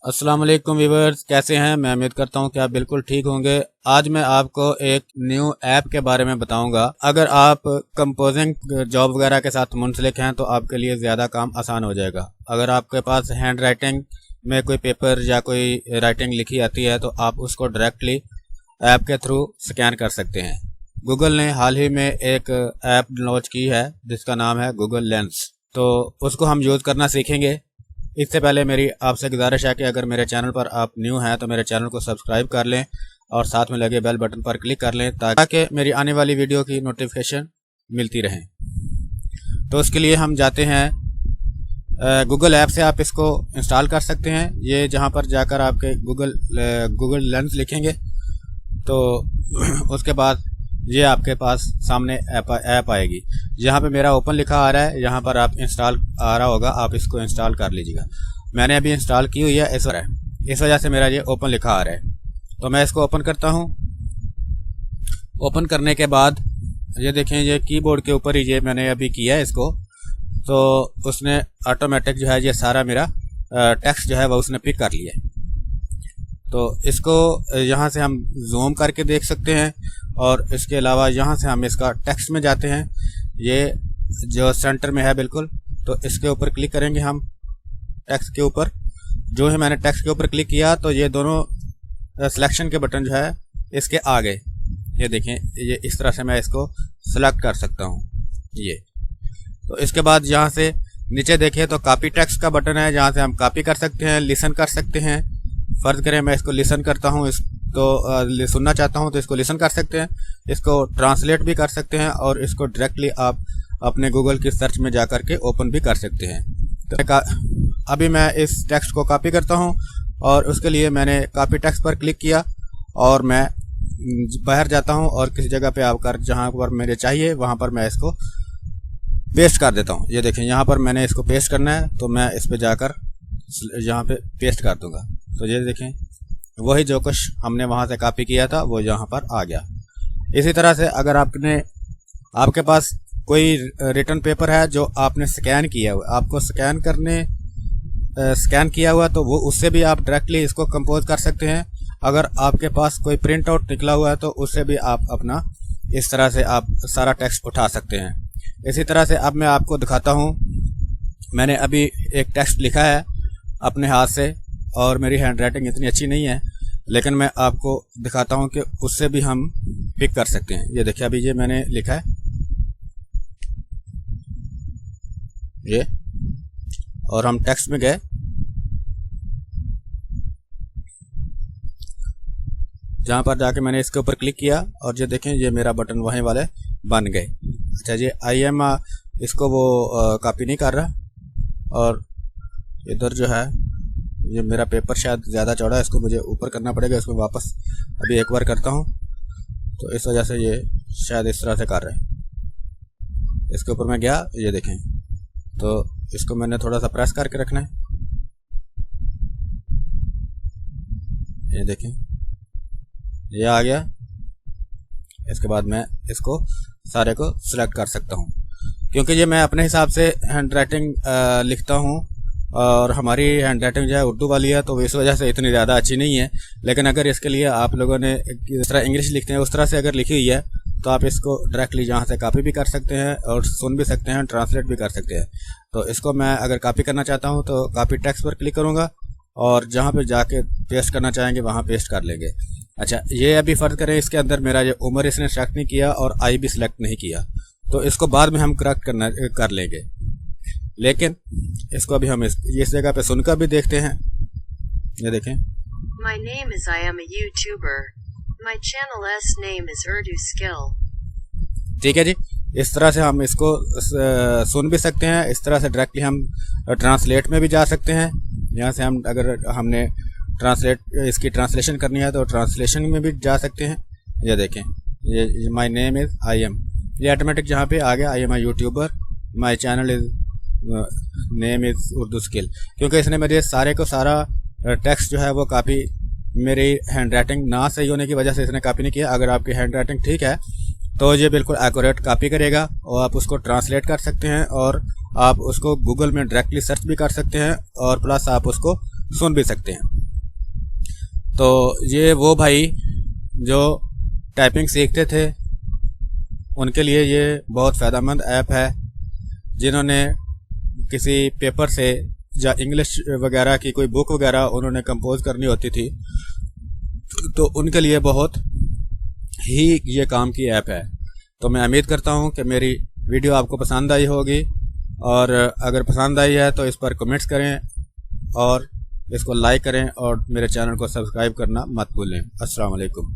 अस्सलाम वालेकुम व्यूअर्स, कैसे हैं। मैं उम्मीद करता हूं कि आप बिल्कुल ठीक होंगे। आज मैं आपको एक न्यू ऐप के बारे में बताऊंगा। अगर आप कंपोजिंग जॉब वगैरह के साथ मुंसलिक हैं तो आपके लिए ज़्यादा काम आसान हो जाएगा। अगर आपके पास हैंड राइटिंग में कोई पेपर या कोई राइटिंग लिखी आती है तो आप उसको डायरेक्टली ऐप के थ्रू स्कैन कर सकते हैं। गूगल ने हाल ही में एक ऐप लॉन्च की है जिसका नाम है गूगल लेंस, तो उसको हम यूज़ करना सीखेंगे। इससे पहले मेरी आपसे गुजारिश है कि अगर मेरे चैनल पर आप न्यू हैं तो मेरे चैनल को सब्सक्राइब कर लें और साथ में लगे बेल बटन पर क्लिक कर लें ताकि मेरी आने वाली वीडियो की नोटिफिकेशन मिलती रहे। तो उसके लिए हम जाते हैं गूगल ऐप से। आप इसको इंस्टॉल कर सकते हैं। ये जहां पर जाकर आपके गूगल लेंस लिखेंगे तो उसके बाद ये आपके पास सामने ऐप आएगी। यहाँ पे मेरा ओपन लिखा आ रहा है, यहाँ पर आप इंस्टॉल आ रहा होगा, आप इसको इंस्टॉल कर लीजिएगा। मैंने अभी इंस्टॉल की हुई है, इस वजह से मेरा ये ओपन लिखा आ रहा है। तो मैं इसको ओपन करता हूँ। ओपन करने के बाद ये देखें, ये कीबोर्ड के ऊपर ही ये मैंने अभी किया है इसको, तो उसने ऑटोमेटिक जो है ये सारा मेरा टेक्स्ट जो है वो उसने पिक कर लिया है। तो इसको यहाँ से हम जूम करके देख सकते हैं और इसके अलावा यहाँ से हम इसका टेक्स्ट में जाते हैं। ये जो सेंटर में है बिल्कुल, तो इसके ऊपर क्लिक करेंगे हम टेक्स्ट के ऊपर। जो है मैंने टेक्स्ट के ऊपर क्लिक किया तो ये दोनों सिलेक्शन के बटन जो है इसके आ गए। ये देखें, ये इस तरह से मैं इसको सिलेक्ट कर सकता हूँ। ये तो इसके बाद यहाँ से नीचे देखें तो कॉपी टेक्स्ट का बटन है, जहाँ से हम कॉपी कर सकते हैं, लिसन कर सकते हैं। फ़र्ज़ करें मैं इसको लिसन करता हूँ, इसको सुनना चाहता हूँ तो इसको लिसन कर सकते हैं, इसको ट्रांसलेट भी कर सकते हैं और इसको डायरेक्टली आप अपने गूगल की सर्च में जा कर के ओपन भी कर सकते हैं। तो अभी मैं इस टेक्स्ट को कॉपी करता हूँ और उसके लिए मैंने कॉपी टेक्स्ट पर क्लिक किया और मैं बाहर जाता हूँ और किसी जगह पे आकर जहाँ पर मेरे चाहिए वहाँ पर मैं इसको पेस्ट कर देता हूँ। ये देखें, यहाँ पर मैंने इसको पेस्ट करना है तो मैं इस पर जाकर यहाँ पे पेस्ट कर दूँगा। तो ये देखें, वही जो कुछ हमने वहाँ से कॉपी किया था वो यहाँ पर आ गया। इसी तरह से अगर आपके पास कोई रिटर्न पेपर है जो आपने स्कैन किया हुआ, आपको स्कैन किया हुआ, तो वो उससे भी आप डायरेक्टली इसको कंपोज कर सकते हैं। अगर आपके पास कोई प्रिंट आउट निकला हुआ है तो उससे भी आप अपना इस तरह से आप सारा टेक्स्ट उठा सकते हैं। इसी तरह से अब मैं आपको दिखाता हूँ। मैंने अभी एक टेक्स्ट लिखा है अपने हाथ से और मेरी हैंड राइटिंग इतनी अच्छी नहीं है, लेकिन मैं आपको दिखाता हूं कि उससे भी हम पिक कर सकते हैं। ये देखिए, अभी ये मैंने लिखा है ये, और हम टेक्स्ट में गए, जहां पर जाके मैंने इसके ऊपर क्लिक किया और ये देखें, ये मेरा बटन वहीं वाले बन गए। अच्छा, ये IM इसको वो कॉपी नहीं कर रहा। और इधर जो है ये मेरा पेपर शायद ज़्यादा चौड़ा है, इसको मुझे ऊपर करना पड़ेगा। इसको वापस अभी एक बार करता हूँ तो इस वजह से ये शायद इस तरह से कर रहा है। इसके ऊपर मैं गया, ये देखें, तो इसको मैंने थोड़ा सा प्रेस करके रखना है। ये देखें, ये आ गया। इसके बाद मैं इसको सारे को सिलेक्ट कर सकता हूँ, क्योंकि ये मैं अपने हिसाब से हैंड राइटिंग लिखता हूँ और हमारी हैंड राइटिंग जो है उर्दू वाली है, तो इस वजह से इतनी ज़्यादा अच्छी नहीं है। लेकिन अगर इसके लिए आप लोगों ने जिस तरह इंग्लिश लिखते हैं उस तरह से अगर लिखी हुई है तो आप इसको डायरेक्टली यहाँ से कॉपी भी कर सकते हैं और सुन भी सकते हैं, ट्रांसलेट भी कर सकते हैं। तो इसको मैं अगर कॉपी करना चाहता हूँ तो कॉपी टेक्स्ट पर क्लिक करूँगा और जहाँ पर जाके पेस्ट करना चाहेंगे वहाँ पेस्ट कर लेंगे। अच्छा, ये अभी फ़र्ज़ करें इसके अंदर मेरा ये उम्र इसने सेलेक्ट नहीं किया और आई भी सिलेक्ट नहीं किया, तो इसको बाद में हम करेक्ट कर लेंगे। लेकिन इसको अभी हम इस जगह पे सुनकर भी देखते हैं। ये देखें, My name is I am a YouTuber. My channel's name is Urdu Skill. ठीक है जी, इस तरह से हम इसको सुन भी सकते हैं। इस तरह से डायरेक्टली हम ट्रांसलेट में भी जा सकते हैं। यहाँ से हम अगर हमने इसकी ट्रांसलेशन करनी है तो ट्रांसलेशन में भी जा सकते हैं। ये देखें, ये माई नेम इज़ IM, ये ऑटोमेटिक जहाँ पे आ गया I am a YouTuber, my channel is name is Urdu skill, क्योंकि इसने मेरे सारे को सारा टेक्स्ट जो है वो काफ़ी, मेरी हैंड राइटिंग ना सही होने की वजह से इसने कॉपी नहीं किया। अगर आपकी हैंड राइटिंग ठीक है तो ये बिल्कुल एक्यूरेट कॉपी करेगा और आप उसको ट्रांसलेट कर सकते हैं और आप उसको गूगल में डायरेक्टली सर्च भी कर सकते हैं और प्लस आप उसको सुन भी सकते हैं। तो ये वो भाई जो टाइपिंग सीखते थे उनके लिए ये बहुत फ़ायदेमंद ऐप है। जिन्होंने किसी पेपर से या इंग्लिश वगैरह की कोई बुक वगैरह उन्होंने कंपोज करनी होती थी तो उनके लिए बहुत ही ये काम की ऐप है। तो मैं उम्मीद करता हूँ कि मेरी वीडियो आपको पसंद आई होगी, और अगर पसंद आई है तो इस पर कमेंट्स करें और इसको लाइक करें और मेरे चैनल को सब्सक्राइब करना मत भूलें। अस्सलाम वालेकुम।